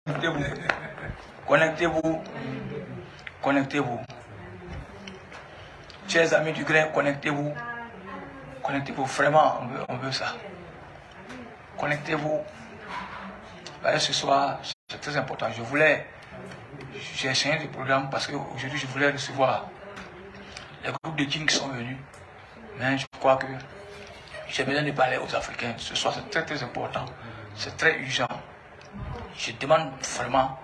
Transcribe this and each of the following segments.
Connectez-vous. Connectez-vous. Connectez-vous. Chers amis du grain, connectez-vous. Connectez-vous. Vraiment, on veut ça. Connectez-vous. Ce soir, c'est très important. J'ai changé de programme parce qu'aujourd'hui, je voulais recevoir les groupes de King qui sont venus. Mais je crois que j'ai besoin de parler aux Africains. Ce soir, c'est très très important. C'est très urgent. Je demande vraiment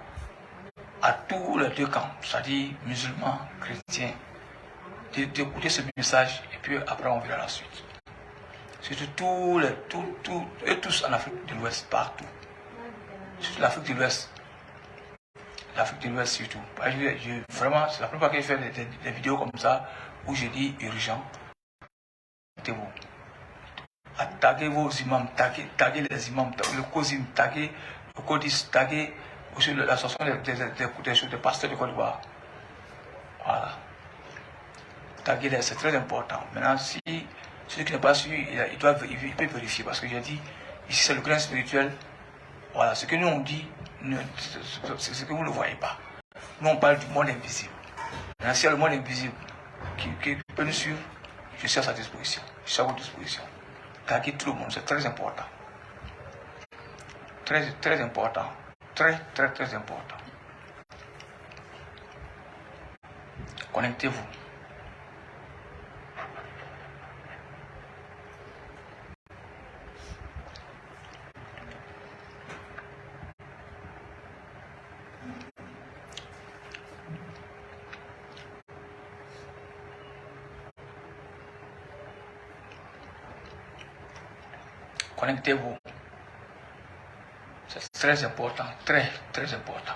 à tous les deux camps, c'est-à-dire musulmans, chrétiens, d'écouter ce message et puis après on verra la suite. Surtout tous en Afrique de l'Ouest, partout. Surtout l'Afrique de l'Ouest. L'Afrique de l'Ouest surtout. Vraiment, c'est la première fois que je fais des vidéos comme ça où je dis urgent. Vous. Taguez vos imams, taguez les imams, le COSIM, taguez le CODIS, taguez aussi l'association des pasteurs de Côte d'Ivoire. Voilà. Taguez-les, c'est très important. Maintenant, si celui qui n'est pas sûr, il peut vérifier parce que j'ai dit, ici c'est le grain spirituel. Voilà, ce que nous on dit, c'est ce que vous ne voyez pas. Nous on parle du monde invisible. Maintenant, s'il y a le monde invisible qui peut nous suivre, je suis à sa disposition. Je suis à votre disposition. Taguez tout le monde, c'est très important. Très, très important. Très, très, très important. Connectez-vous. Connectez-vous. C'est très important, très, très important.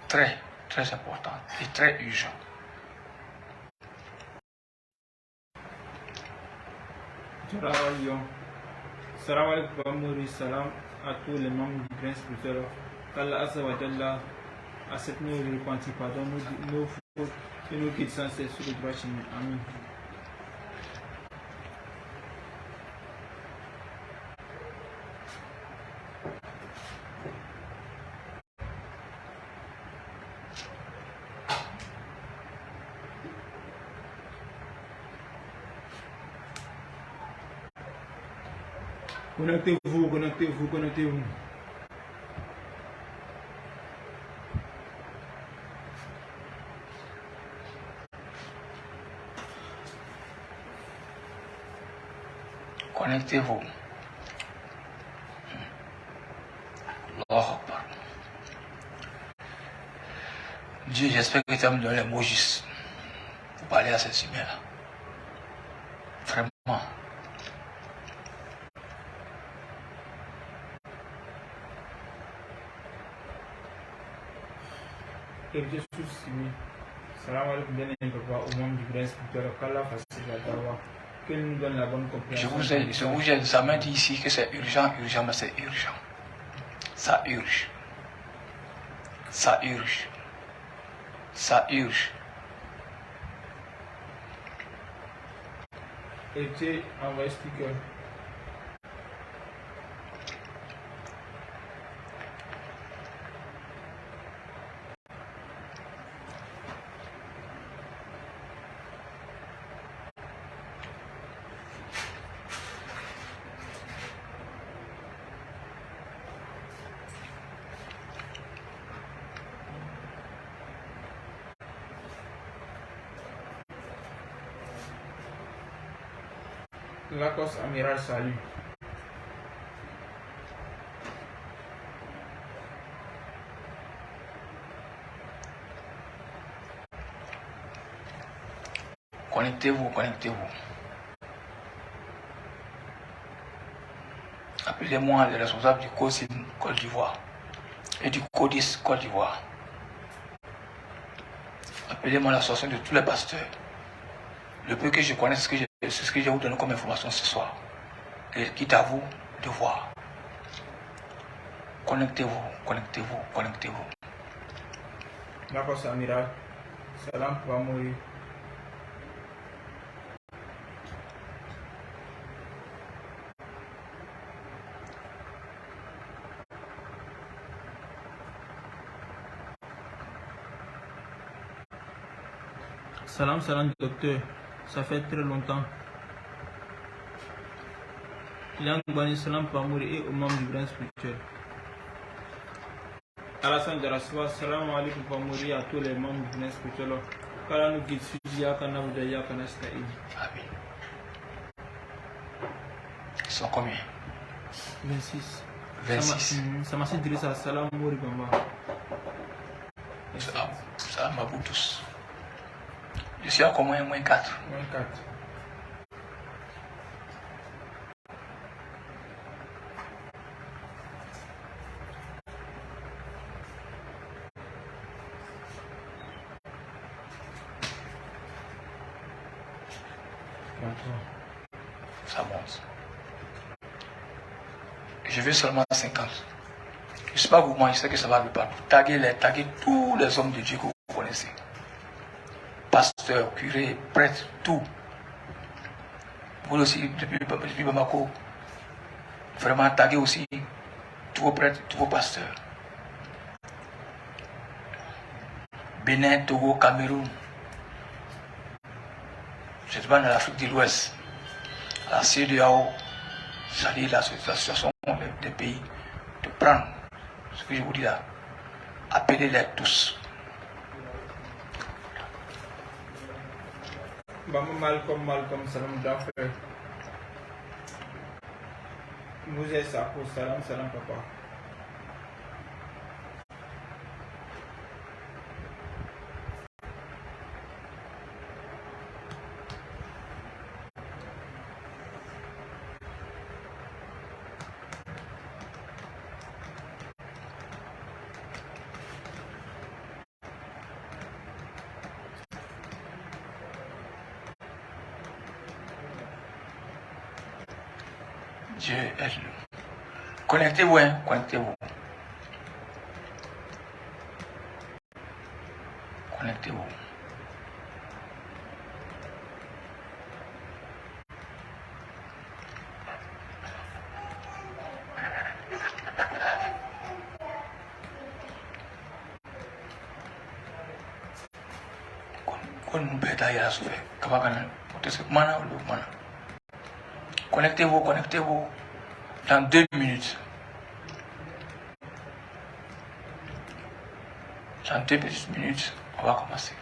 Très, très important et très urgent. Salam alaikum, salam à tous les membres du grain spirituel. Qu'Allah Azza wa Jalla accepte nos repentis, pardonne nos fautes et nous guide sans cesse sur le droit chemin. Amen. Connectez-vous, connectez-vous, connectez-vous. Connectez-vous. Dieu, j'espère que tu vas me donner les mots justes pour parler à ces humains-là. Vraiment. Salam alaikum, au monde du grain spirituel. Qu'Allah facilite la dawa. Qu'il nous donne la bonne compréhension. Je vous ai jamais dit ici que c'est urgent, urgent, mais c'est urgent. Ça urge. Ça urge. Ça urge. Et tu envoies sticker. Lacoste Amiral, salut. Connectez-vous, connectez-vous. Appelez-moi les responsables du COSIM Côte d'Ivoire et du CODIS Côte d'Ivoire. Appelez-moi l'association de tous les pasteurs. Le peu que je connais, c'est ce que je vais vous donner comme information ce soir. Et quitte à vous de voir. Connectez-vous, connectez-vous, connectez-vous. Lacoste Amiral, salam pour mourir. Salam, salam, docteur. Ça fait très longtemps. Yang Bani Salam Pamouri et aux membres du grand spirituel. Alassane Daraswa, salam alaikum Pamouri à tous les membres du grand spirituel. Kala nous guide Sudia, Kana Boudaya, Kana Staïd. Amen. Ils sont combien? 26. 26. Samasi Drissa, salam Mouri Bamba. Salam à vous tous. Je suis encore moins 4. Moins 4. Ça monte. Je veux seulement 50. Je ne sais pas vous, moi, je sais que ça va aller partout. Taguez tous les hommes de Dieu que vous connaissez. Pasteurs, curés, prêtres, tout. Vous aussi, depuis Bamako, vraiment taguez aussi tous vos prêtres, tous vos pasteurs. Bénin, Togo, Cameroun. Je suis dans l'Afrique de l'Ouest. La CEDEAO, c'est-à-dire l'association des pays, de prendre ce que je vous dis là, appelez-les tous. Maman Malcolm, salam d'affaires. Mouzé Sako, salam papa. Dieu aide-le. Connectez-vous, hein, connectez-vous. Connectez-vous. Connectez-vous, connectez-vous. Dans 2 minutes. Dans 2 petites minutes, on va commencer.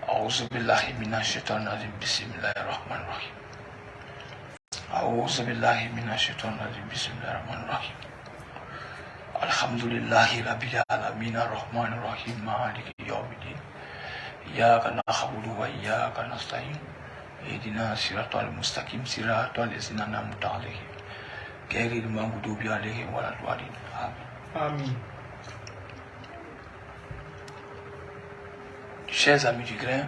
أعوذ بالله من الشيطان الرجيم بسم الله الرحمن الرحيم. أعوذ بالله من الشيطان الرجيم بسم الله الرحمن الرحيم. الحمد لله رب العالمين الرحمن الرحيم مالك يوم الدين. إياك نعبد وإياك نستعين. اهدنا الصراط المستقيم صراط الذين أنعمت عليهم غير المغضوب عليهم ولا الضالين. Amen. Chers amis du grain,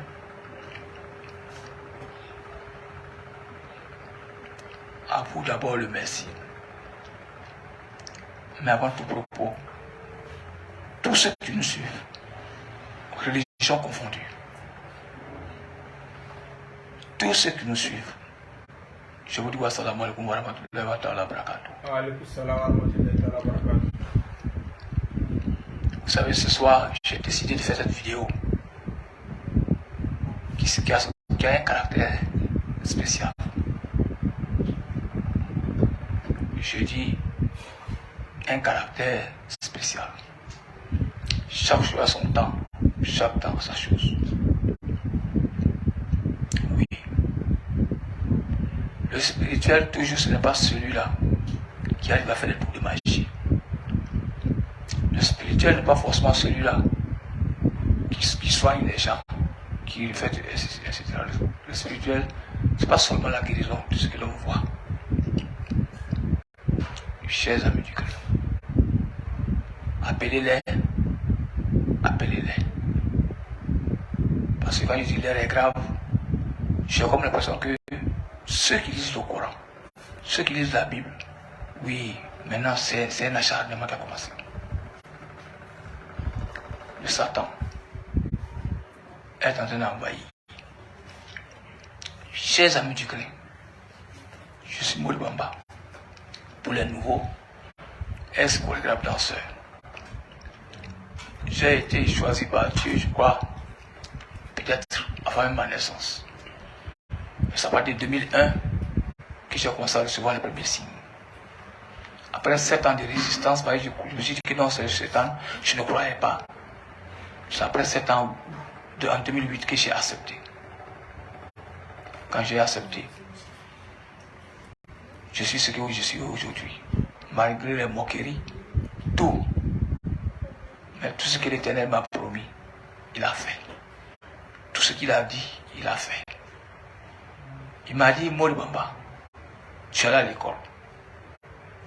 à vous d'abord le merci. Mais avant tout propos, tous ceux qui nous suivent, religions confondues, tous ceux qui nous suivent, je vous dis wassalamu alaikum wa rahmatullahi wa ta'ala wa barakatuh. Wa alaikum salam wa rahmatullahi wa barakatuh. Vous savez, ce soir, j'ai décidé de faire cette vidéo qui a un caractère spécial. Je dis un caractère spécial. Chaque chose a son temps, chaque temps a sa chose. Oui. Le spirituel, toujours, ce n'est pas celui-là qui arrive à faire des trucs de magie. Le spirituel n'est pas forcément celui-là qui soigne les gens, qui fait, etc. Le spirituel, ce n'est pas seulement la guérison de ce que l'on voit. Chers amis du Christ, appelez-les, appelez-les. Parce que quand je dis l'heure est grave, j'ai comme l'impression que ceux qui lisent le Coran, ceux qui lisent la Bible, oui, maintenant c'est un acharnement qui a commencé. Le Satan est en train d'envahir. Chers amis du Christ, je suis Mouri Bamba. Pour les nouveaux, ex-chorégraphe danseur. Je j'ai été choisi par Dieu, je crois, peut-être avant même ma naissance. C'est à partir de 2001 que j'ai commencé à recevoir les premiers signes. Après 7 ans de résistance, je me suis dit que non, c'est 7 ans, je ne croyais pas. C'est après 7 ans, en 2008, que j'ai accepté. Quand j'ai accepté, je suis ce que je suis aujourd'hui. Malgré les moqueries, tout. Mais tout ce que l'Éternel m'a promis, il a fait. Tout ce qu'il a dit, il a fait. Il m'a dit, Mori Bamba, tu es allé à l'école.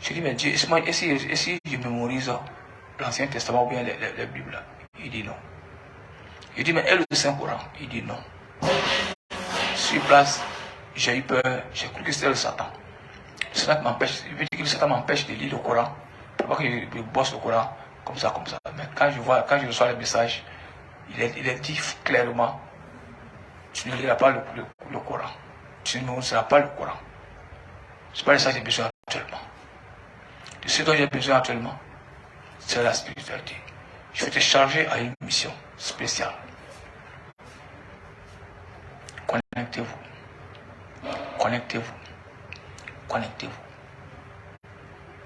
Je dis, mais Dieu, et si je mémorise l'Ancien Testament ou bien les Bibles? Il dit non. Il dit, mais et le Saint-Coran? Il dit non. Sur place, j'ai eu peur, j'ai cru que c'était le Satan. Le Satan m'empêche, je veux dire que le Satan m'empêche de lire le Coran, pour pas que je bosse le Coran comme ça. Mais quand je reçois les messages, il est dit clairement, tu ne liras pas le Coran. Tu ne mémoriseras pas le Coran. Ce n'est pas de ça que j'ai besoin actuellement. De ce dont j'ai besoin actuellement, c'est la spiritualité. Je vais te charger à une mission spéciale. Connectez-vous. Connectez-vous. Connectez-vous.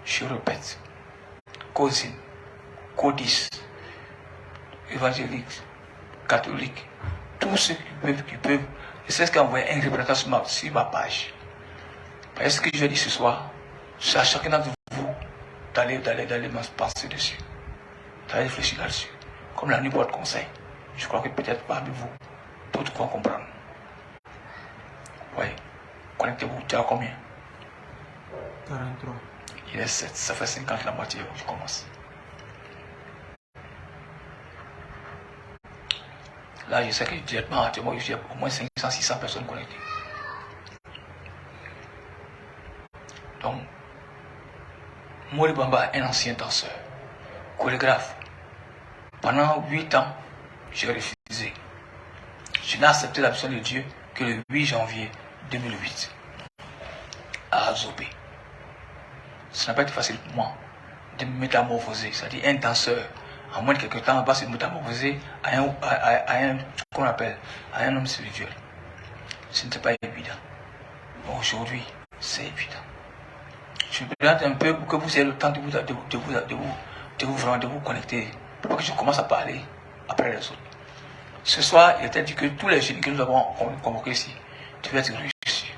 Je répète. Cosine, codis, évangélique, catholique, tous ceux qui peuvent, je sais ce qu'envoyer un représentant sur ma page. Parce que je dis ce soir, c'est à chacun d'entre vous d'aller penser dessus, d'aller réfléchir là-dessus. Comme la nuit porte conseil, je crois que peut-être parmi vous, d'autres vont comprendre. Oui, connectez-vous, tu as combien? 43. Il est 7, ça fait 50 la moitié, je commence. Là, je sais que directement, actuellement, il y a au moins 500-600 personnes connectées. Donc, Mori Bamba est un ancien danseur, chorégraphe. Pendant 8 ans, j'ai refusé. Je n'ai accepté la mission de Dieu que le 8 janvier 2008 à Azobé. Ce n'a pas été facile pour moi de me métamorphoser. C'est-à-dire un danseur, en moins de quelques temps, va se métamorphoser à qu'on appelle, à un homme spirituel. Ce n'était pas évident. Aujourd'hui, c'est évident. Je me présente un peu pour que vous ayez le temps de vous connecter. Pour que je commence à parler après les autres. Ce soir, il était dit que tous les jeunes que nous avons convoqués ici devaient être réussis.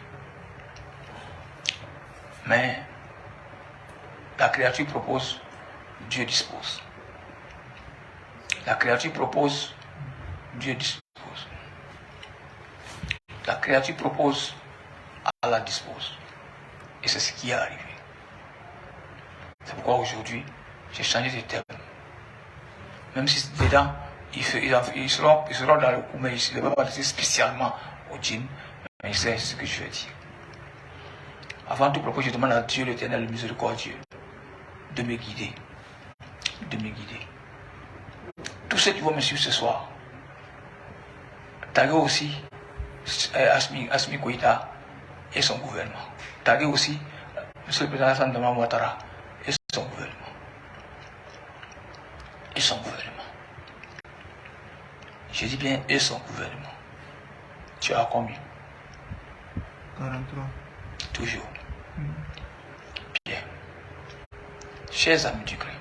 Mais la créature propose, Dieu dispose. La créature propose, Dieu dispose. La créature propose, Allah dispose. Et c'est ce qui est arrivé. C'est pourquoi aujourd'hui, j'ai changé de terme. Même si dedans, ils seront dans le coup, mais je ne vais pas parler spécialement au djinn, mais c'est ce que je vais dire. Avant tout propos, je demande à Dieu l'Éternel, le miséricordieux, de me guider. De me guider. Tous ceux qui vont me suivre ce soir, taguez aussi Assimi Goïta et son gouvernement. Taguez aussi M. le Président Alassane Dramane Ouattara et son gouvernement. Et son gouvernement. Je dis bien et son gouvernement. Tu as combien? 43. Toujours. Bien. Chers amis du Christ,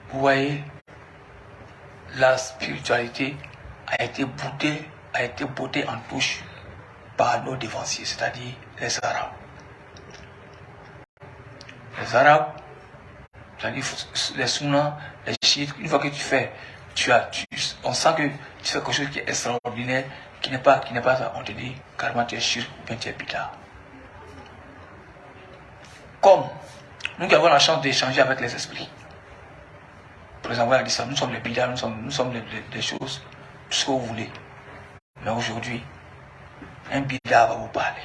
vous voyez, la spiritualité a été bottée en touche par nos dévanciers, c'est-à-dire les Arabes. Les Arabes, c'est-à-dire les Sunnas, les chiites, une fois que tu fais, on sent que tu fais quelque chose qui est extraordinaire, qui n'est pas ça, on te dit carrément tu es chiite ou bien tu es bid'a. Comme nous qui avons la chance d'échanger avec les esprits, pour les envoyer à distance, nous sommes les bid'a, nous sommes les choses, tout ce que vous voulez. Mais aujourd'hui, un bid'a va vous parler.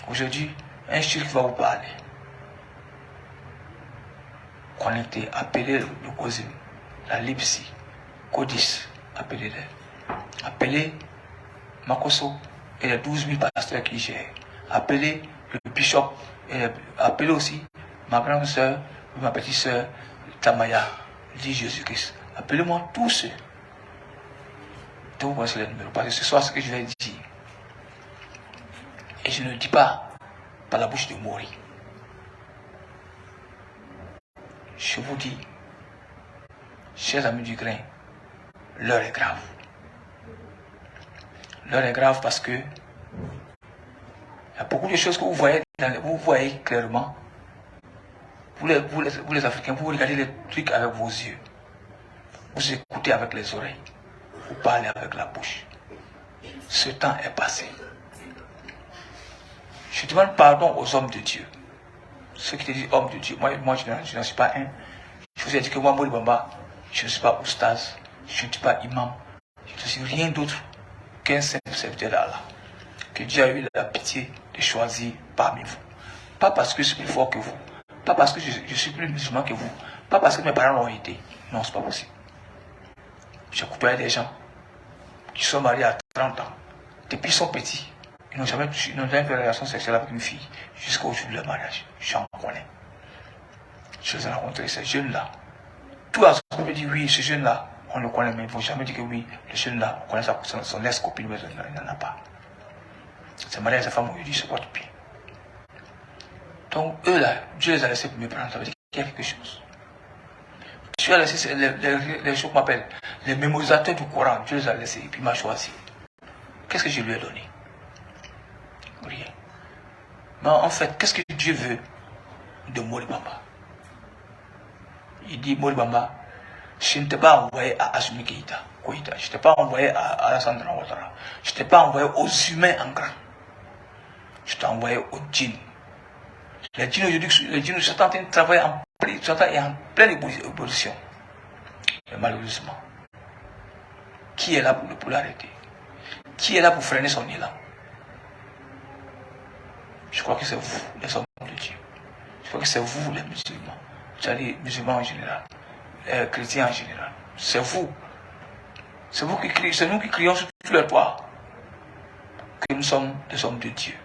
Aujourd'hui, un chiite va vous parler. Connectez, appelez le COSIM, la Lipsi, Codis, appelez-les. Appelez Makoso et les 12 000 pasteurs qui gèrent. Appelez le bishop et appelez aussi ma grande soeur, ma petite soeur, Tamaya, dit Jésus-Christ. Appelez-moi tous ceux. Donc, vous connaissez les numéros. Parce que ce soir, ce que je vais dire, et je ne dis pas par la bouche de Mori. Je vous dis, chers amis du grain, l'heure est grave. L'heure est grave parce que il y a beaucoup de choses que vous voyez clairement. Vous les Africains, vous regardez les trucs avec vos yeux. Vous écoutez avec les oreilles. Vous parlez avec la bouche. Ce temps est passé. Je demande pardon aux hommes de Dieu. Ceux qui te disent hommes de Dieu. Moi je n'en suis pas un. Je vous ai dit que moi, Mori Bamba, je ne suis pas oustaz. Je ne suis pas imam. Je ne suis rien d'autre qu'un simple serviteur d'Allah. Que Dieu a eu la pitié de choisir parmi vous. Pas parce que je suis plus fort que vous. Pas parce que je suis plus musulman que vous. Pas parce que mes parents l'ont été. Non, c'est pas possible. J'ai coupé des gens qui sont mariés à 30 ans. Depuis qu'ils sont petits, ils n'ont jamais fait une relation sexuelle avec une fille jusqu'au jour de leur mariage. J'en connais. Je les ai rencontrés, ces jeunes-là. Tout à ce qu'on me dit, oui, ce jeune-là, on le connaît, mais ils ne vont jamais dire que oui, le jeune-là, on connaît son ex-copine, mais il n'en a pas. C'est marié à sa femme, on lui dit, c'est pas tout bien. Donc, eux là, Dieu les a laissés pour me prendre, ça veut dire qu'il y a quelque chose. Dieu a laissé les choses qu'on appelle les mémorisateurs du Coran, Dieu les a laissés, et puis il m'a choisi. Qu'est-ce que je lui ai donné? Rien. Mais en fait, qu'est-ce que Dieu veut de Mori Bamba? Il dit, Mori Bamba, je ne t'ai pas envoyé à Assumi Keïta, je ne t'ai pas envoyé à Alassane Ouattara, je ne t'ai pas envoyé aux humains en grand. Je t'ai envoyé aux djinns. Les djinns aujourd'hui, les djinns sont en train de travailler en pleine ébullition. Mais malheureusement, qui est là pour l'arrêter? Qui est là pour freiner son élan? Je crois que c'est vous, les hommes de Dieu. Je crois que c'est vous, les musulmans. C'est-à-dire musulmans en général, chrétiens en général. C'est vous. C'est vous qui criez, c'est nous qui crions sur tous les toits que nous sommes des hommes de Dieu.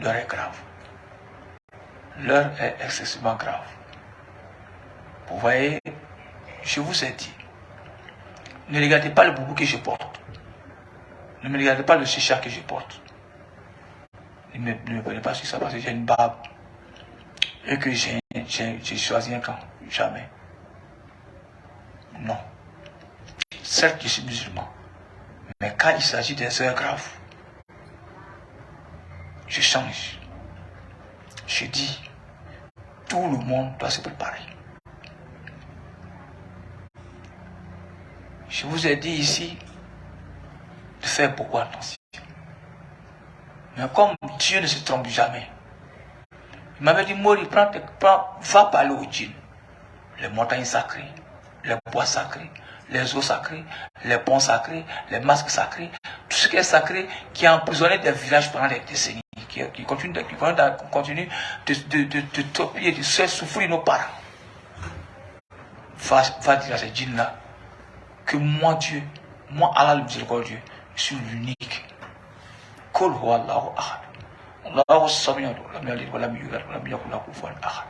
L'heure est grave. L'heure est excessivement grave. Vous voyez, je vous ai dit, ne regardez pas le boubou que je porte. Ne me regardez pas le chicha que je porte. Ne me prenez pas sur ça parce que j'ai une barbe et que j'ai choisi un camp. Jamais. Non. Certes, je suis musulman. Mais quand il s'agit des heures graves, je change. Je dis, tout le monde doit se préparer. Je vous ai dit ici de faire beaucoup attention. Mais comme Dieu ne se trompe jamais, il m'avait dit, Mori, va parler aux djinns. Les montagnes sacrées, les bois sacrés, les eaux sacrées, les ponts sacrés, les masques sacrés, tout ce qui est sacré, qui a emprisonné des villages pendant des décennies, qui continue de topier, de se souffrir nos parents. Va dire à ces djinns-là que moi, Dieu, moi, Allah le miséricordieux, je suis l'unique. Kol huwa Allahu ahad. Allahu samiyun, lam yalid wa lam yulad wa lam yakul lahu kufuwan ahad.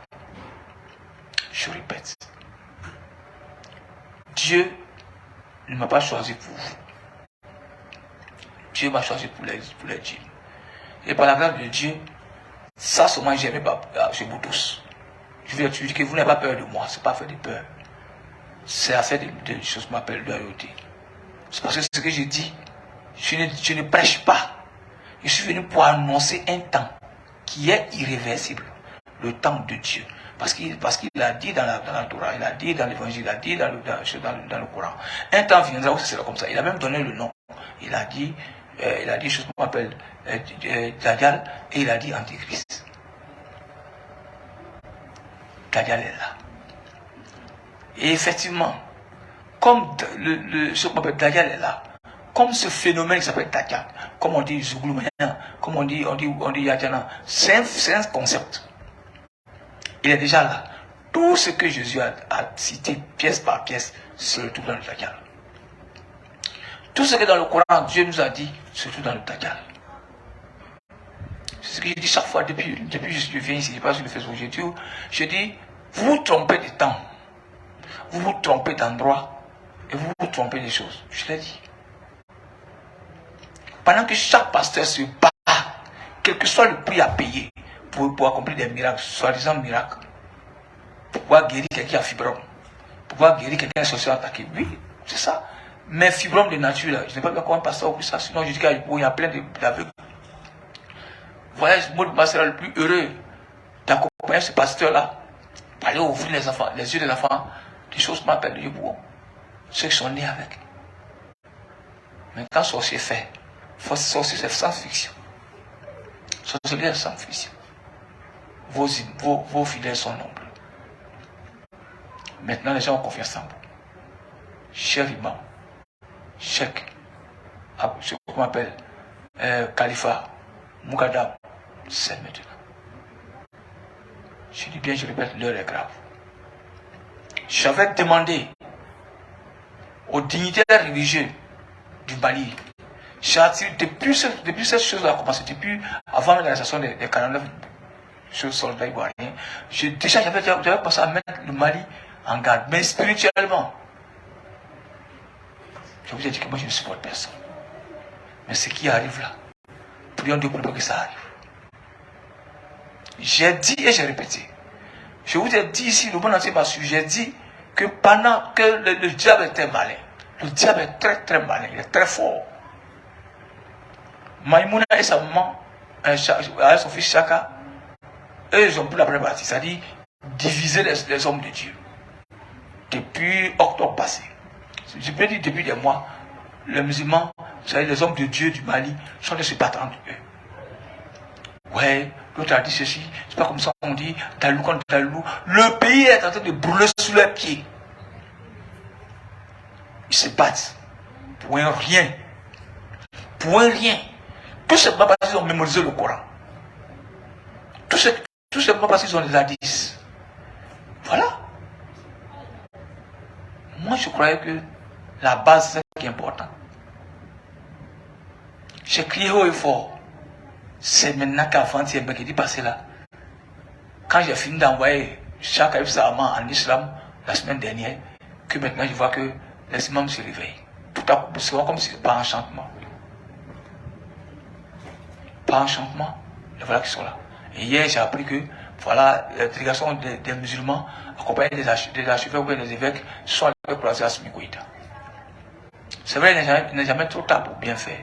Je répète. Dieu ne m'a pas choisi pour vous. Dieu m'a choisi pour les djinns. Et par la grâce de Dieu, ça seulement j'aimais pas chez vous tous. Je veux dire que vous n'avez pas peur de moi, c'est pas faire de peur. C'est à faire des choses qu'on appelle loyauté. C'est parce que ce que je dis, je ne prêche pas. Je suis venu pour annoncer un temps qui est irréversible. Le temps de Dieu. Parce qu'il a dit dans la Torah, il a dit dans l'évangile, il a dit dans le Coran. Un temps viendra où ce sera comme ça. Il a même donné le nom. Il a dit ce qu'on appelle Dajjal et il a dit Antichrist. Dajjal est là. Et effectivement, comme ce qu'on appelle Dajjal est là, comme ce phénomène qui s'appelle Dajjal, comme on dit Zouglou, comme on dit Yadjana, c'est un concept. Il est déjà là. Tout ce que Jésus a cité pièce par pièce se retrouve dans le Dajjal. Tout ce que dans le Coran Dieu nous a dit se retrouve dans le Dajjal. C'est ce que je dis chaque fois depuis que je viens ici. Je ne sais pas si je le fais aujourd'hui. Je dis, Vous vous trompez de temps. Vous vous trompez d'endroit. Et vous vous trompez des choses. Je l'ai dit. Pendant que chaque pasteur se bat, quel que soit le prix à payer, pour accomplir des miracles, soi-disant miracles, pour pouvoir guérir quelqu'un qui a fibrome, pour pouvoir guérir quelqu'un qui est social attaqué. Oui, c'est ça. Mais fibrome de nature, là, je n'ai pas vu comment un pasteur oublie ça, sinon je dis qu'il y a plein d'aveugles. Vous voyez, ce mot de sera le plus heureux d'accompagner ce pasteur-là, pour aller ouvrir les yeux des enfants, des choses qu'on appelle les bourreaux, ceux qui sont nés avec. Mais quand sorcier fait, sorcier c'est sans fiction. Sorcier c'est sans fiction. Vos fidèles sont nombreux. Maintenant, les gens ont confiance en vous. Cher imam, Cheikh, ce qu'on appelle Khalifa, Moukadam, c'est maintenant. Je dis bien, je répète, l'heure est grave. J'avais demandé aux dignitaires religieux du Mali, depuis cette chose-là a commencé, depuis avant l'organisation des 49 choses soldats ivoiriens, j'avais pensé à mettre le Mali en garde, mais spirituellement. Je vous ai dit que moi je ne supporte personne. Mais ce qui arrive là, prions Dieu pour que ça arrive. J'ai dit et j'ai répété. Je vous ai dit ici, le monde entier m'a suivi, j'ai dit que pendant que le diable était malin, le diable est très très malin, il est très fort. Maïmouna et sa maman, avec son fils Chaka, eux ils ont pris la première partie, c'est-à-dire diviser les hommes de Dieu. Depuis octobre passé. Je peux dire depuis des mois, les musulmans, c'est-à-dire les hommes de Dieu du Mali, sont de se battre entre eux. Ouais, l'autre a dit ceci, c'est pas comme ça qu'on dit, Talou contre Talou. Le pays est en train de brûler sous leurs pieds. Ils se battent pour un rien. Pour un rien. Tout simplement parce qu'ils ont mémorisé le Coran. Tout simplement parce qu'ils ont des hadiths. Voilà. Moi, je croyais que la base, c'est ce qui est important. J'ai crié haut et fort. C'est maintenant qu'avant-hier, mercredi passé là, quand j'ai fini d'envoyer chaque Aïf-Sahama en islam la semaine dernière, que maintenant je vois que les imams se réveillent. Tout à coup, c'est comme si c'était pas enchantement. Pas enchantement, et voilà qu'ils sont là. Et hier, j'ai appris que, voilà, la délégation des musulmans, accompagnée des archevêques ou des évêques, sont allés pour la Assimi Goïta. C'est vrai, il n'est jamais trop tard pour bien faire.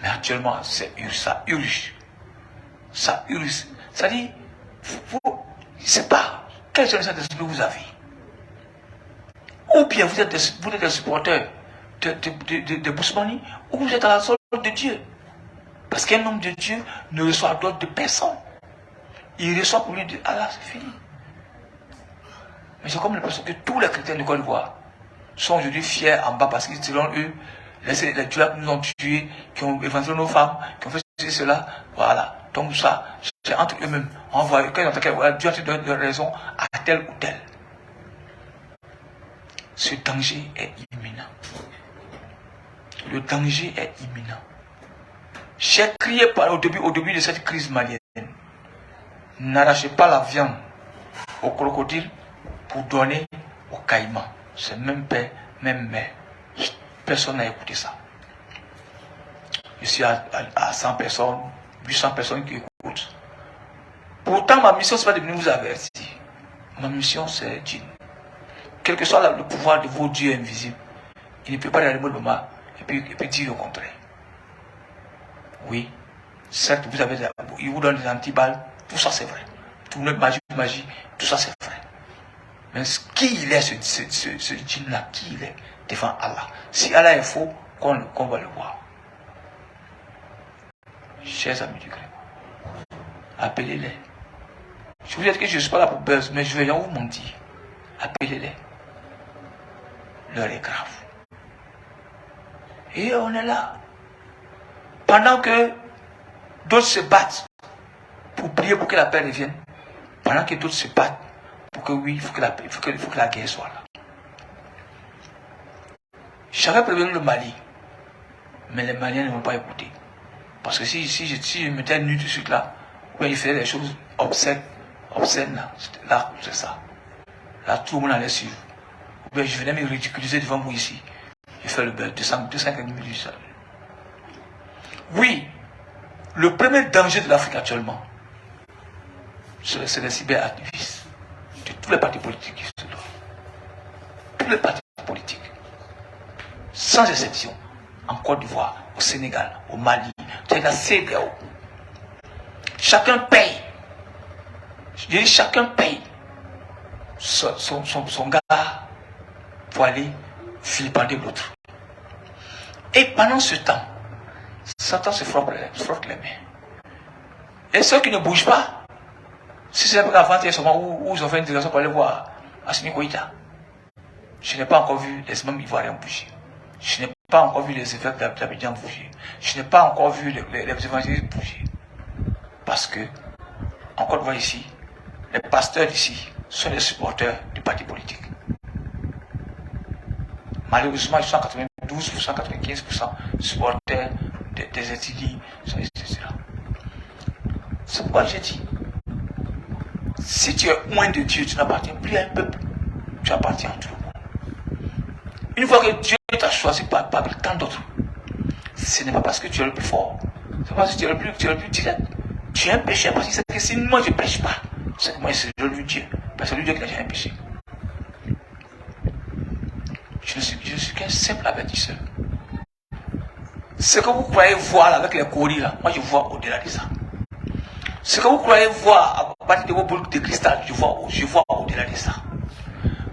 Mais actuellement, ça urge. Ça urge. C'est-à-dire, je ne sais pas quelle génération d'esprit vous avez. Ou bien vous êtes des supporters de Bousmani, ou vous êtes à la solde de Dieu. Parce qu'un homme de Dieu ne reçoit d'autre de personne. Il reçoit pour lui de Allah, c'est fini. Mais j'ai comme l'impression que tous les chrétiens de Côte d'Ivoire sont aujourd'hui fiers en bas parce que selon eux, les tueurs nous ont tués, qui ont éventré nos femmes, qui ont fait ceci, cela. Voilà. Donc ça, c'est entre eux-mêmes. On voit que Dieu te donne raison à tel ou tel. Ce danger est imminent. Le danger est imminent. J'ai crié au début de cette crise malienne. N'arrachez pas la viande au crocodile pour donner au caïman. C'est même père, même mère. Personne n'a écouté ça. Je suis à 100 personnes, 800 personnes qui écoutent. Pourtant, ma mission, ce n'est pas de venir vous avertir. Ma mission, c'est djinn. Quel que soit le pouvoir de vos dieux invisibles, il ne peut pas aller le mal et puis dire le contraire. Oui, certes, il vous donne des antiballes, tout ça c'est vrai. Tout le magie, tout ça c'est vrai. Mais qui il est ce djinn-là, qui il est devant Allah? Si Allah est faux, qu'on va le voir. Chers amis du Christ, appelez-les. Je vous dis que je ne suis pas là pour buzz, mais je vais vous mentir. Appelez-les. L'heure est grave. Et on est là. Pendant que d'autres se battent pour prier pour que la paix revienne, pendant que d'autres se battent pour que oui, il faut que la guerre soit là. J'avais prévenu le Mali, mais les Maliens ne m'ont pas écouté. Parce que si je mettais nu tout de suite là, où il faisait des choses obscènes là, c'est ça. Là, tout le monde allait suivre. Ou bien je venais me ridiculiser devant vous ici. Je fais le beurre, 250 minutes. Oui, le premier danger de l'Afrique actuellement, c'est les cyberactivistes de tous les partis politiques qui se doivent. Tous les partis politiques, sans exception, en Côte d'Ivoire, au Sénégal, au Mali, dans la CEDEAO. Chacun paye. Je dis chacun paye son gars pour aller vilipender l'autre. Et pendant ce temps, Satan se frotte les mains. Et ceux qui ne bougent pas, si c'est avant hier seulement où ils ont fait une délégation pour aller voir Assimi Goïta, je n'ai pas encore vu les imams ivoiriens bouger. Je n'ai pas encore vu les évêques d'Abidjan bouger. Je n'ai pas encore vu les évangélistes bouger. Parce que, en Côte d'Ivoire ici, les pasteurs d'ici sont des supporters du parti politique. Malheureusement, ils sont à 92%, 95% supporters des étudiants, etc. C'est pourquoi j'ai dit, si tu es loin de Dieu, tu n'appartiens plus à un peuple, tu appartiens à tout le monde. Une fois que Dieu t'a choisi parmi tant d'autres, ce n'est pas parce que tu es le plus fort, c'est pas parce que tu es le plus direct. Tu es un pécheur parce que c'est que si moi je ne pêche pas, c'est que moi c'est lui Dieu, parce que c'est lui Dieu qui n'a jamais péché. Je ne suis qu'un simple avertisseur. Ce que vous croyez voir là, avec les coris là, moi je vois au-delà de ça. Ce que vous croyez voir à partir de vos boules de cristal, je vois au-delà de ça.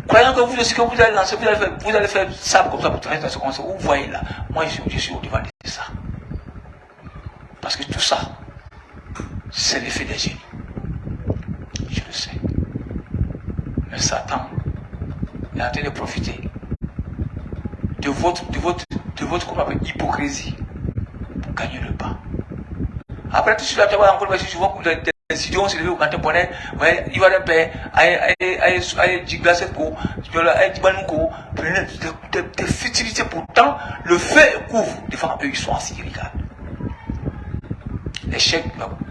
Croyant que ce que vous allez lancer, vous allez faire ça comme ça pour travailler dans ce conseil, vous voyez là, moi je suis au-devant de ça. Parce que tout ça, c'est l'effet des génies. Je le sais. Mais Satan est en train de profiter de votre hypocrisie pour gagner le pas. Après tout cela, tu vas encore je vois que les idiots se lever au canton bonnet, il va le paix, aïe, diglacer pour, prenez des futilités. Pourtant, le feu couvre devant eux, ils sont assis, ils regardent. Les chèques,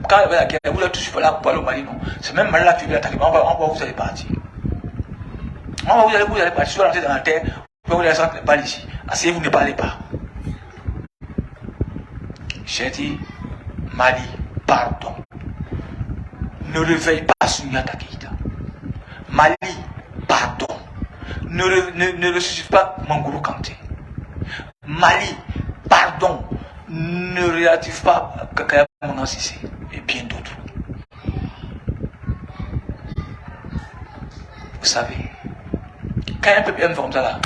quand vous avez toujours là pour aller au Mali, non. C'est même mal là que tu veux attaquer, on va vous allez partir. Vous allez partir, vous allez rentrer dans la terre, vous allez sortir les balles ici. Asseyez-vous, ne parlez pas. J'ai dit, Mali, pardon. Ne réveille pas Souniata Keïta. Mali, pardon. Ne ressuscite pas Mangolo Kanté. Mali, pardon. Ne réactive pas Kakaya Mona Sissé et bien d'autres. Vous savez, quand un peuple aime comme ça là,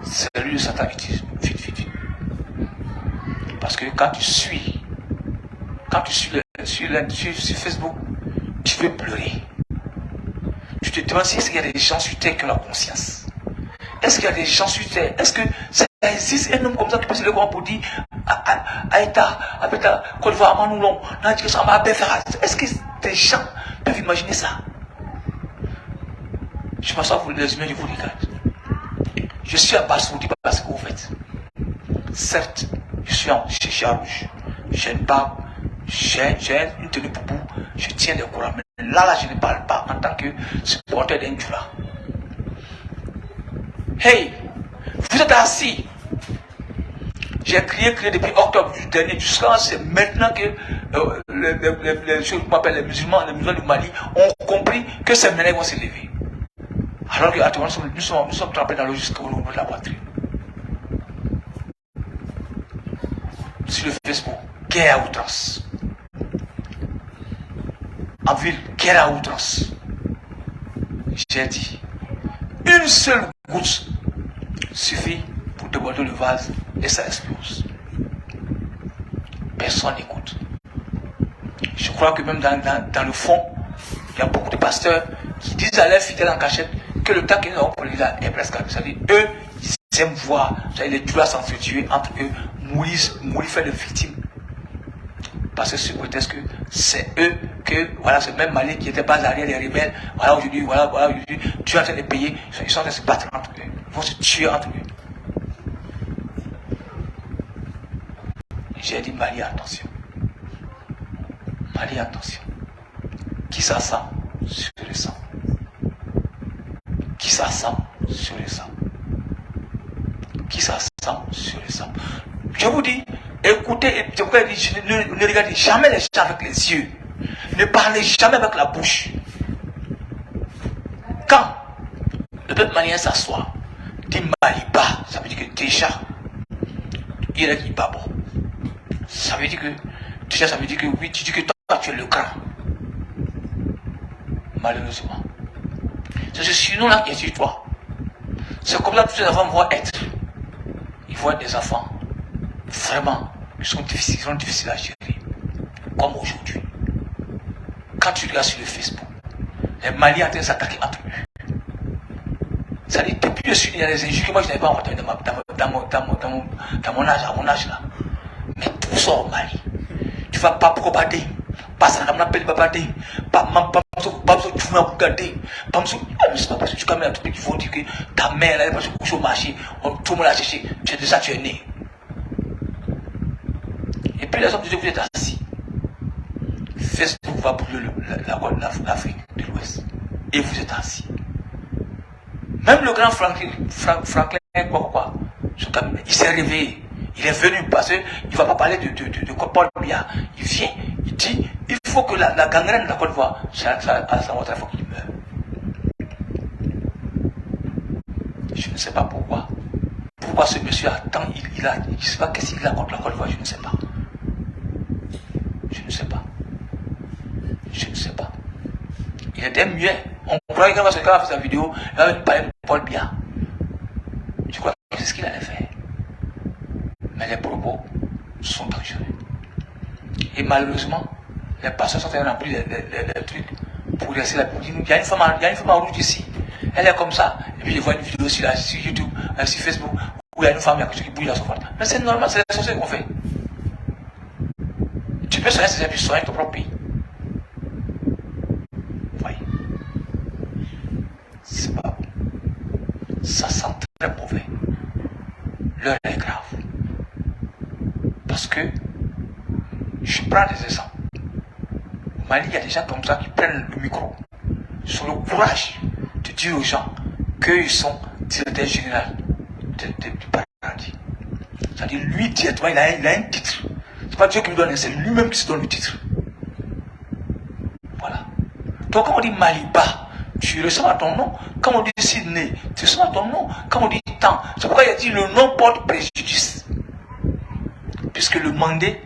c'est lui le Satan vite. Parce que quand tu suis sur Facebook, tu veux pleurer. Tu te demandes si il y a des gens sur terre qui ont la conscience. Est-ce qu'il y a des gens sur terre? Est-ce que ça existe un homme comme ça qui peut se lever pour dire Aïta, Abeta, Côte d'Ivoire, Manoulon, est-ce que des gens peuvent imaginer ça? Je m'assois pour les humains, je vous regarde. Je suis à Bassoudi parce que vous faites. Certes, je suis en chicha rouge. J'ai une barbe, j'ai une tenue boubou, je tiens des courants. Mais là, je ne parle pas en tant que supporter d'un Djula. Hey, vous êtes assis. J'ai crié depuis octobre du dernier jusqu'à c'est maintenant que les musulmans du Mali ont compris que ces ménages vont se lever. Alors que nous sommes trempés dans l'eau jusqu'au niveau de la poitrine. Sur le Facebook, guerre à outrance. En ville, guerre à outrance. J'ai dit, une seule goutte suffit pour déborder le vase et ça explose. Personne n'écoute. Je crois que même dans le fond, il y a beaucoup de pasteurs qui disent à leurs fidèles en cachette que le temps qu'ils ont pour l'Église est presque arrivé. C'est-à-dire, eux, ils aiment voir les douleurs s'entretuer entre eux, mourir faire de victimes. Parce que sous prétexte que c'est eux que, voilà, ce même Mali qui était pas arrière des rebelles, voilà aujourd'hui, Dieu est en train de payer, ils sont en train de se battre entre eux, ils vont se tuer entre eux. J'ai dit Mali, attention. Mali, attention. Qui ça sent sur le sang. s'assemble sur le sang. Qui s'assemble sur le sang. Je vous dis, écoutez, ne regardez jamais les gens avec les yeux. Ne parlez jamais avec la bouche. Quand le peuple malien s'assoit, dit Maliba, ça veut dire que déjà, il est pas bon. Ça veut dire que, déjà, ça veut dire que oui, tu dis que toi, tu es le grand. Malheureusement. C'est ce surnom-là qui est sur toi. C'est comme ça que tous les enfants vont être. Ils vont être des enfants. Vraiment, ils sont difficiles à gérer. Comme aujourd'hui. Quand tu regardes sur le Facebook, les Maliens sont en train de s'attaquer entre eux. Ça dit, depuis le sud, il y a des injures que moi je n'avais pas entendues dans mon âge, à mon âge là. Mais tout ça au Mali. Tu vas pas pour bader. Pas ça, on appelle pas bader. Pas tu vas regarder. Pas c'est pas parce que tu camères un truc qui vont dire que ta mère elle est pas coucher au marché. Tout le monde l'a cherché. Tu es de ça, tu es né. Et puis les hommes disaient, vous êtes assis. Facebook va brûler l'Afrique de l'Ouest. Et vous êtes assis. Même le grand Franklin, il s'est réveillé. Il est venu parce qu'il ne va pas parler de Paul Biya. Il vient, il dit, il faut que la gangrène de la Côte d'Ivoire, ça il faut qu'il meure. Je ne sais pas pourquoi. Pourquoi ce monsieur attend, je ne sais pas qu'est-ce qu'il a contre la Côte d'Ivoire, je ne sais pas. Je ne sais pas. Je ne sais pas. Il était muet. On croyait que quand il a fait sa vidéo, il avait parlé de Paul Biya. Je crois que c'est ce qu'il allait faire. Mais les propos sont dangereux. Et malheureusement, les pasteurs sont en train de remplir les trucs pour laisser la Bible. Il y a une femme en rouge ici. Elle est comme ça. Et puis je vois une vidéo sur YouTube, sur Facebook, où il y a une femme qui bouge dans son ventre. Mais c'est normal, c'est la société qu'on fait. Tu peux soigner ses puis soigner ton propre pays. Voyez. C'est pas bon. Ça sent très mauvais. L'heure est grave. Parce que je prends des exemples. Au Mali, il y a des gens comme ça qui prennent le micro. Sur le courage de dire aux gens qu'ils sont directeurs généraux du paradis. C'est-à-dire, lui, directement, il a un titre. C'est pas Dieu qui lui donne, c'est lui-même qui se donne le titre. Voilà. Donc, quand on dit Maliba, tu ressembles à ton nom. Quand on dit Sydney, tu ressembles à ton nom. Quand on dit Temps, c'est pourquoi il a dit le nom porte préjudice. Puisque le mandé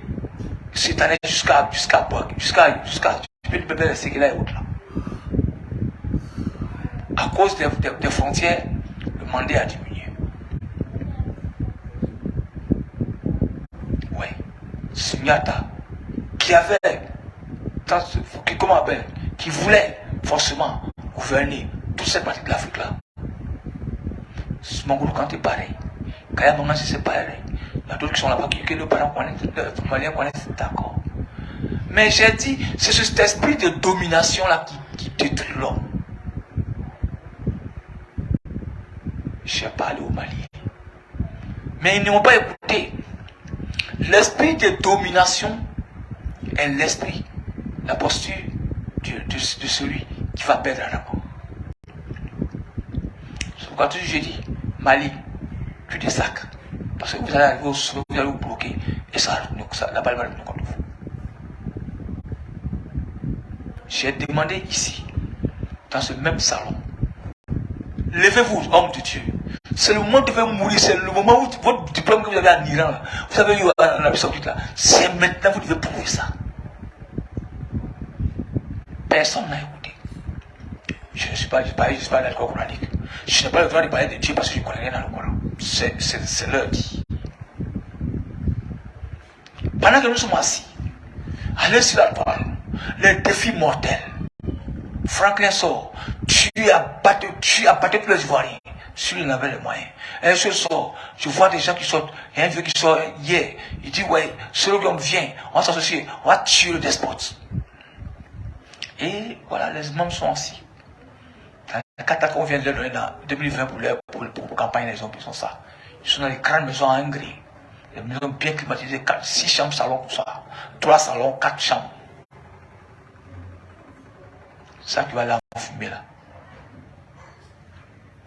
s'est allé jusqu'à tu peux lui laisser qu'il est autre là. À cause des frontières, le mandé a diminué. Oui. Sunyata, qui voulait forcément gouverner toute cette partie de l'Afrique là. Mongolo quand est pareil. Kaya Mangan c'est pareil. Il y a d'autres qui sont là-bas que les parents connaissent, les Maliens connaissent, d'accord. Mais j'ai dit, c'est cet esprit de domination là qui détruit l'homme. J'ai parlé au Mali. Mais ils n'ont pas écouté. L'esprit de domination est l'esprit, la posture de celui qui va perdre la mort. C'est pourquoi toujours j'ai dit, Mali, tu des sacs. Parce que vous allez arriver au sommet, vous allez vous bloquer. Et ça, la balle va revenir contre vous. J'ai demandé ici, dans ce même salon, levez-vous, homme de Dieu. C'est le moment où vous devez mourir, c'est le moment où votre diplôme que vous avez en Iran, vous avez eu en Arabie Saoudite là, c'est maintenant que vous devez prouver ça. Personne n'a écouté. Je ne suis pas dans le Coran coranique. Je n'ai pas le droit de parler de Dieu parce que je ne connais rien dans le Coran. C'est leur dit. Pendant que nous sommes assis, allez sur la toile, les défis mortels. Franklin sort, tu as battu tous les Ivoiriens. S'il en avait les moyens. Un seul sort, je vois des gens qui sortent. Il y a un vieux qui sort hier. Il dit, ouais, celui qui vient, on va s'associer, on va tuer le despote. Et voilà, les membres sont assis. La carte qu'on vient de leur donner dans 2020 pour la campagne, les hommes, ils sont ça. Ils sont dans les grandes maisons en Hongrie. Les maisons bien climatisées, 6 chambres, salon, tout ça. 3 salons, 4 chambres. Ça qui va aller en fumer là.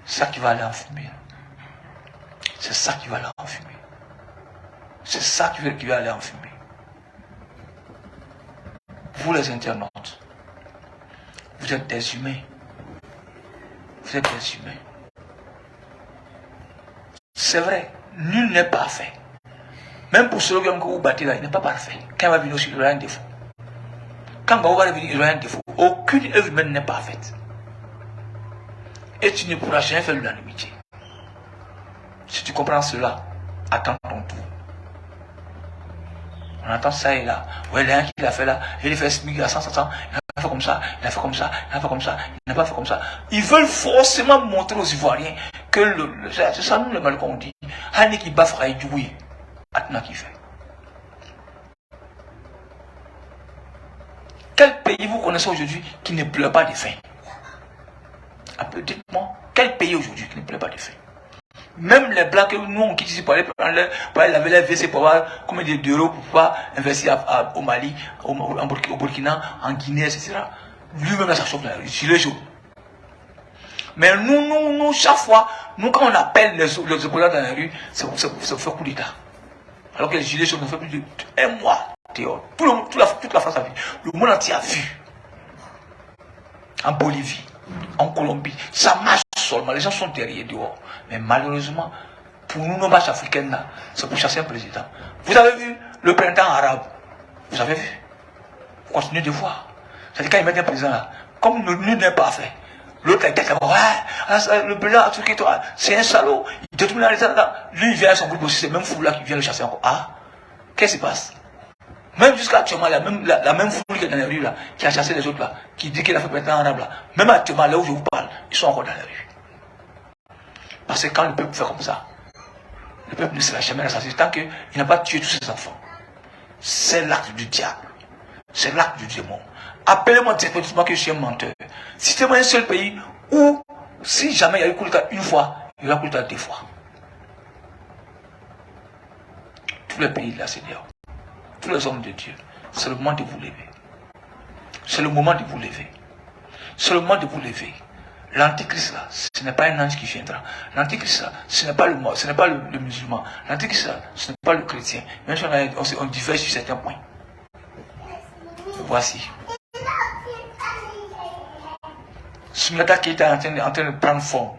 C'est ça qui va aller en fumée. C'est ça qui va aller en fumée. C'est ça qui va aller en fumée. Vous les internautes, vous êtes des humains. Vous êtes des humains. C'est vrai, nul n'est parfait. Même pour celui que vous battez là, il n'est pas parfait. Quand il va venir aussi, il aura un défaut. Quand il va venir, il aura un défaut. Aucune œuvre humaine n'est parfaite. Et tu ne pourras jamais faire l'unanimité. Si tu comprends cela, attends ton tour. On entend ça et là. Ouais, il y a un qui l'a fait là. Il a fait SMIC à 100, 100, il a fait comme ça, il a fait comme ça, il a fait comme ça, il n'a pas fait comme ça. Ils veulent forcément montrer aux Ivoiriens que c'est ça nous le mal qu'on dit. Hanni qui baffe à Idjoui. Atna qui fait. Quel pays vous connaissez aujourd'hui qui ne pleure pas de faim? Dites-moi, quel pays aujourd'hui qui ne pleure pas de faim? Même les blancs que nous on quitte ici pour aller laver les WC pour avoir combien d'euros pour pouvoir investir au Mali, au Burkina, en Guinée, etc. Lui-même ça chauffe dans la rue, gilet jaune. Mais nous, chaque fois, nous quand on appelle les opposants dans la rue, ça fait coup d'état. Alors que les gilets jaunes ont fait plus d'un mois dehors. Toute la France a vu. Le monde entier a vu. En Bolivie, en Colombie, ça marche seulement. Les gens sont derrière dehors. Mais malheureusement, pour nous, nos marches africaines là, c'est pour chasser un président. Vous avez vu le printemps arabe? Vous avez vu? Vous continuez de voir. C'est-à-dire quand ils mettent un président là, comme nul n'est pas fait. L'autre a été là, ouais, le blanc a truqué toi, c'est un salaud. Il détourne la là. Lui, il vient à son groupe aussi, c'est même fou là qui vient le chasser encore. Ah, qu'est-ce qui se passe? Même jusqu'à actuellement, la même foule qui est dans la rue là, qui a chassé les autres là, qui dit qu'il a fait printemps arabe là, même actuellement, là où je vous parle, ils sont encore dans la rue. Parce que quand le peuple fait comme ça, le peuple ne sera jamais assassiné tant qu'il n'a pas tué tous ses enfants. C'est l'acte du diable. C'est l'acte du démon. Appelez-moi directement que je suis un menteur. Citez-moi un seul pays où, si jamais il y a eu coup d'État une fois, il y aura coup d'État deux fois. Tous les pays de la CEDEAO, tous les hommes de Dieu, c'est le moment de vous lever. C'est le moment de vous lever. C'est le moment de vous lever. L'antichrist là, ce n'est pas un ange qui viendra. L'antichrist là, ce n'est pas le musulman. L'antichrist là, ce n'est pas le chrétien. Même si on diverge sur certains points. Voici. Soumyata qui est en train de prendre forme,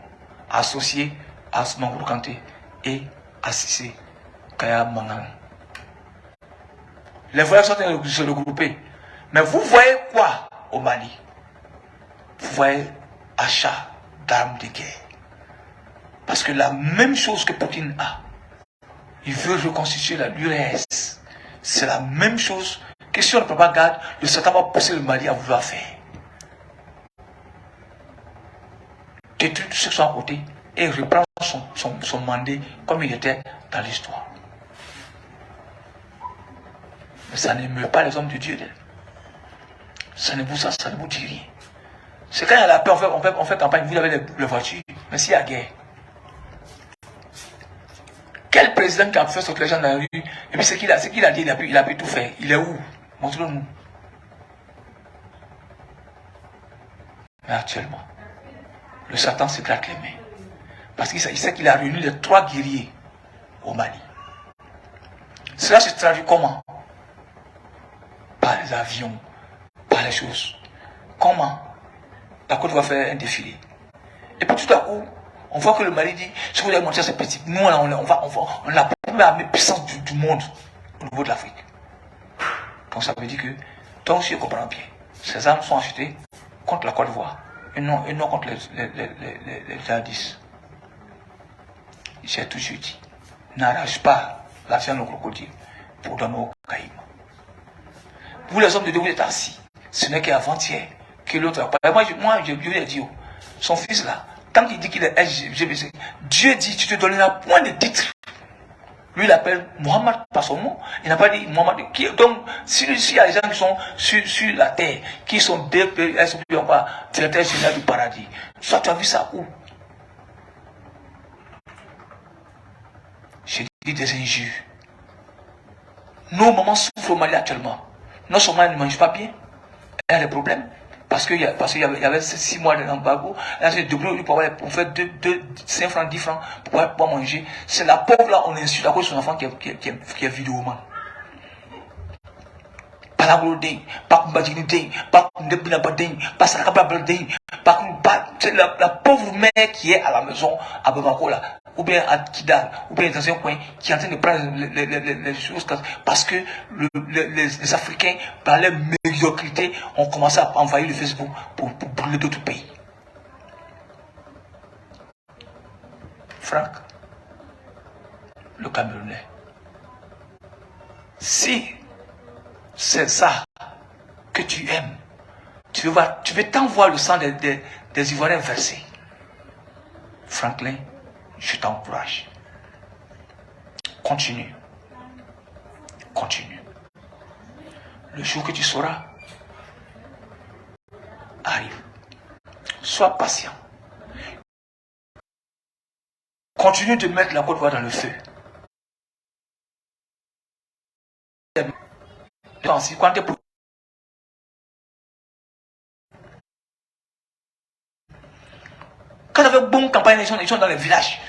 associé à Mangou Kanté et à Sissé Kaya Mangan. Les voyageurs sont en train de se regrouper. Mais vous voyez quoi au Mali? Vous voyez achat d'armes de guerre. Parce que la même chose que Poutine a, il veut reconstituer l'URSS. C'est la même chose que si on ne prend pas garde, le Satan va pousser le Mali à vouloir faire. Détruire tout ce qui sont à côté et reprendre son mandat comme il était dans l'histoire. Mais ça ne meurt pas les hommes de Dieu. Ça ne vous dit rien. C'est quand il y a la paix, on fait campagne, vous avez les voitures, mais s'il y a guerre. Quel président qui a fait sortir les gens dans la rue, et puis ce qu'il a dit, il a pu tout faire. Il est où? Montrez-nous. Mais actuellement, le Satan se gratte les mains. Parce qu'il sait qu'il a réuni les 3 guerriers au Mali. Cela se traduit comment? Par les avions, par les choses. Comment? La Côte va faire un défilé. Et puis tout à coup, on voit que le Mali dit, si vous voulez montrer ces petits, nous on a la première armée puissance du monde au niveau de l'Afrique. Donc ça veut dire que, donc si je comprends bien, ces armes sont achetées contre la Côte d'Ivoire et non contre les jihadistes. J'ai toujours dit, n'arrache pas l'argent au crocodile pour donner au Caïma. Vous les hommes de Dieu, vous êtes assis. Ce n'est qu'avant-hier que l'autre a parlé. Moi, je lui ai dit, son fils là, tant qu'il dit qu'il est LGBT, Dieu dit, tu te donneras point de titre. Lui, il appelle Mohammed par son nom. Il n'a pas dit Mohammed. Donc, s'il y a des gens qui sont sur la terre, qui sont directeurs généraux du paradis, soit tu as vu ça où? J'ai dit des injures. Nos mamans souffrent au Mali actuellement. Nos mamans ne mangent pas bien. Elle a des problèmes. Parce qu'il y avait 6 mois d'embargo. Là, j'ai débrouillé pour faire 5 francs, 10 francs pour pouvoir manger. C'est la pauvre là, on insulte à cause de son enfant qui est vidéoman. Pas la golden, pas Kumbadjini Ding, pas Kundebina Bading, pas Sarakaba Bading, c'est la pauvre mère qui est à la maison à Bamako là, ou bien à Kidal, ou bien dans un coin, qui est en train de prendre les choses parce que les Africains, par leur médiocrité, ont commencé à envahir le Facebook pour brûler d'autres pays. Franck, le Camerounais, si c'est ça que tu aimes, tu veux tant voir le sang des Ivoiriens versé. Franklin, je t'encourage. Continue. Continue. Le jour que tu sauras arrive. Sois patient. Continue de mettre la Côte d'Ivoire dans le feu. Quand tu es Quand il y avait une bonne campagne, ils sont dans les villages.